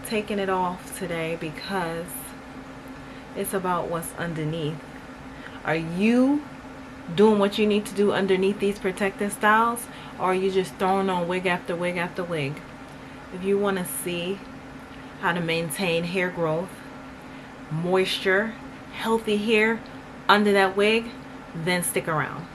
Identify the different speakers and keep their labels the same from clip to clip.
Speaker 1: taking it off today because it's about what's underneath. Are you doing what you need to do underneath these protective styles, or are you just throwing on wig after wig after wig? If you want to see how to maintain hair growth, moisture, healthy hair under that wig, then stick around.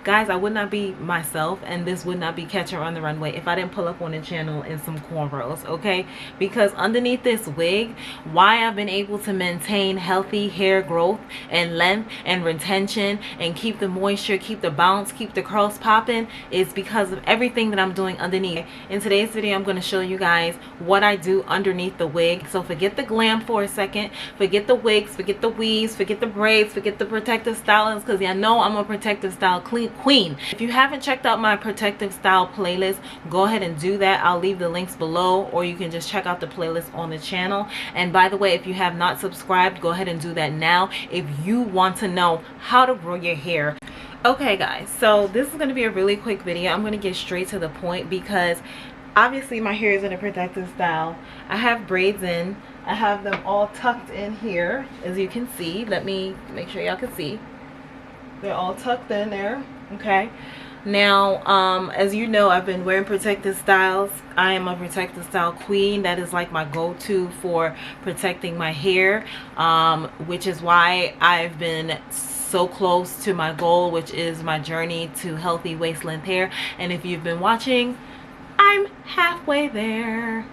Speaker 1: Guys, I would not be myself, and this would not be Catcher on the Runway if I didn't pull up on the channel in some cornrows, okay? Because underneath this wig, why I've been able to maintain healthy hair growth and length and retention and keep the moisture, keep the bounce, keep the curls popping, is because of everything that I'm doing underneath. In today's video, I'm going to show you guys what I do underneath the wig. So forget the glam for a second, forget the wigs, forget the weaves, forget the braids, forget the protective stylings, because I know I'm a protective style queen. If you haven't checked out my protective style playlist, go ahead and do that. I'll leave the links below, or you can just check out the playlist on the channel. And by the way, if you have not subscribed, go ahead and do that now if you want to know how to grow your hair. Okay guys, so this is going to be a really quick video. I'm going to get straight to the point because obviously my hair is in a protective style. I have braids in. I have them all tucked in here, as you can see. Let me make sure y'all can see. They're all tucked in there. Okay, now as you know, I've been wearing protective styles. I am a protective style queen. That is like my go-to for protecting my hair, which is why I've been so close to my goal, which is my journey to healthy waist length hair. And if you've been watching, I'm halfway there.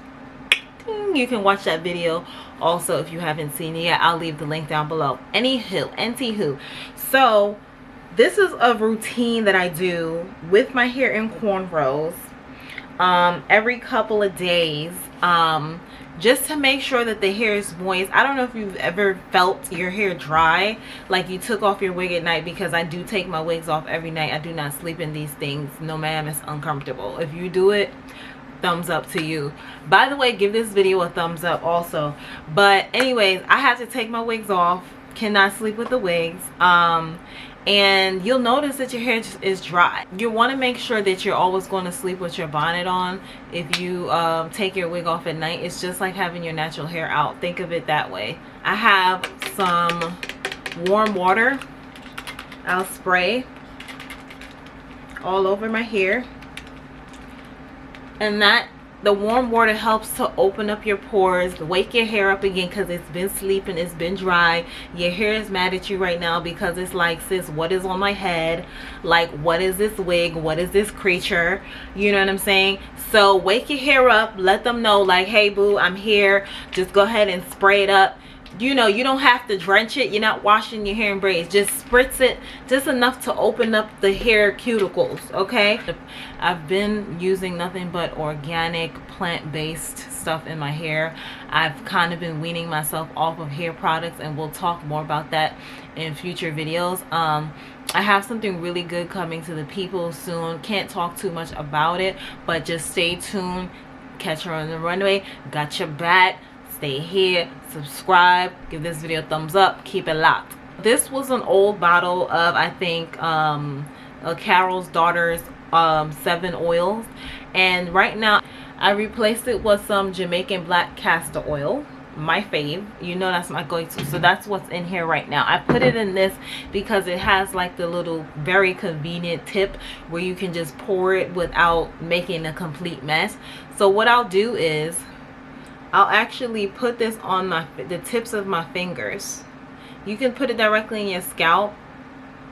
Speaker 1: You can watch that video also if you haven't seen it yet. I'll leave the link down below. Anywho, so this is a routine that I do with my hair in cornrows every couple of days, just to make sure that the hair is moist. I don't know if you've ever felt your hair dry, like you took off your wig at night, because I do take my wigs off every night. I do not sleep in these things. No ma'am, it's uncomfortable. If you do it, thumbs up to you. By the way, give this video a thumbs up also. But anyways, I have to take my wigs off, cannot sleep with the wigs, and you'll notice that your hair is dry. You want to make sure that you're always going to sleep with your bonnet on. If you take your wig off at night, it's just like having your natural hair out. Think of it that way. I have some warm water. I'll spray all over my hair, and the warm water helps to open up your pores, wake your hair up again, because it's been sleeping, it's been dry. Your hair is mad at you right now because it's like, sis, what is on my head? Like, what is this wig? What is this creature? You know what I'm saying? So wake your hair up, let them know like, hey boo, I'm here. Just go ahead and spray it up. You know, you don't have to drench it. You're not washing your hair in braids. Just spritz it just enough to open up the hair cuticles, okay? I've been using nothing but organic plant-based stuff in my hair. I've kind of been weaning myself off of hair products, and we'll talk more about that in future videos. I have something really good coming to the people soon. Can't talk too much about it, but just stay tuned. Catcher on the Runway got your back. Stay here, subscribe, give this video a thumbs up, keep it locked. This was an old bottle of, I think, Carol's Daughter's 7 oils, and right now I replaced it with some Jamaican black castor oil, my fave. You know that's my go-to. So that's what's in here right now. I put it in this because it has like the little very convenient tip where you can just pour it without making a complete mess. So what I'll do is I'll actually put this on the tips of my fingers. You can put it directly in your scalp,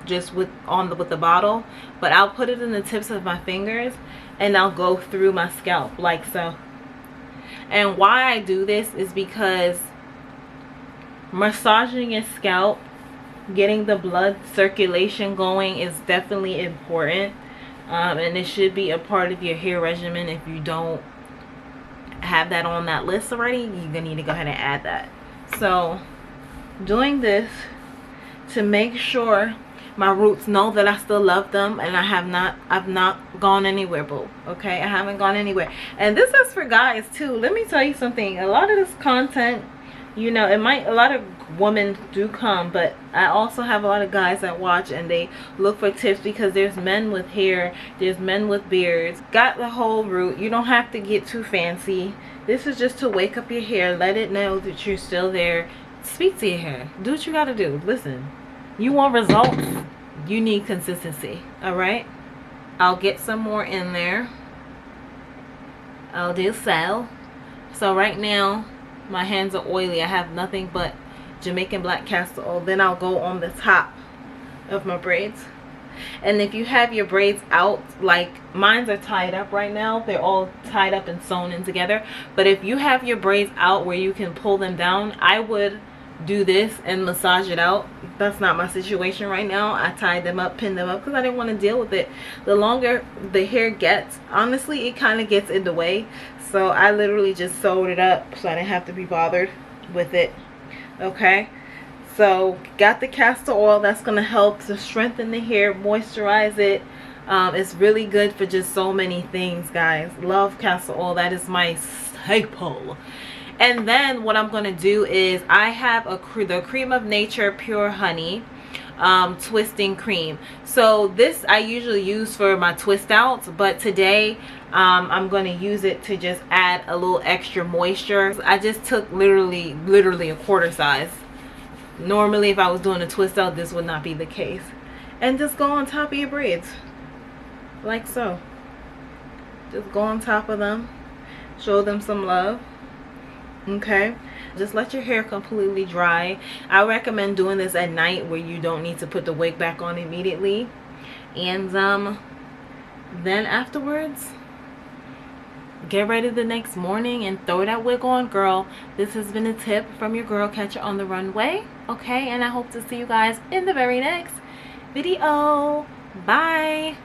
Speaker 1: just with the bottle, but I'll put it in the tips of my fingers, and I'll go through my scalp like so. And why I do this is because massaging your scalp, getting the blood circulation going, is definitely important, and it should be a part of your hair regimen. If you don't have that on that list already, you're gonna need to go ahead and add that. So doing this to make sure My roots know that I still love them, and I've not gone anywhere, boo. Okay, I haven't gone anywhere. And this is for guys too. Let me tell you something. A lot of this content, you know, a lot of women do come, but I also have a lot of guys that watch and they look for tips, because there's men with hair, there's men with beards. Got the whole root. You don't have to get too fancy. This is just to wake up your hair, let it know that you're still there. Speak to your hair. Do what you gotta do. Listen, you want results, you need consistency. All right, I'll get some more in there. I'll do so right now my hands are oily. I have nothing but Jamaican black castor oil. Then I'll go on the top of my braids. And if you have your braids out, like mine's are tied up right now, they're all tied up and sewn in together, but if you have your braids out where you can pull them down, I would do this and massage it out. That's not my situation right now. I tied them up, pinned them up, because I didn't want to deal with it. The longer the hair gets, honestly, it kind of gets in the way, so I literally just sewed it up so I didn't have to be bothered with it. Okay, so got the castor oil. That's going to help to strengthen the hair, moisturize it. It's really good for just so many things, guys. Love castor oil. That is my staple. And then what I'm going to do is I have the Cream of Nature Pure Honey twisting cream. So this I usually use for my twist outs, but today I'm going to use it to just add a little extra moisture. I just took literally a quarter size. Normally if I was doing a twist out, this would not be the case. And just go on top of your braids like so. Just go on top of them, show them some love. Okay, just let your hair completely dry. I recommend doing this at night where you don't need to put the wig back on immediately. And then afterwards, get ready the next morning and throw that wig on, girl. This has been a tip from your girl Catcher on the Runway. Okay, and I hope to see you guys in the very next video. Bye.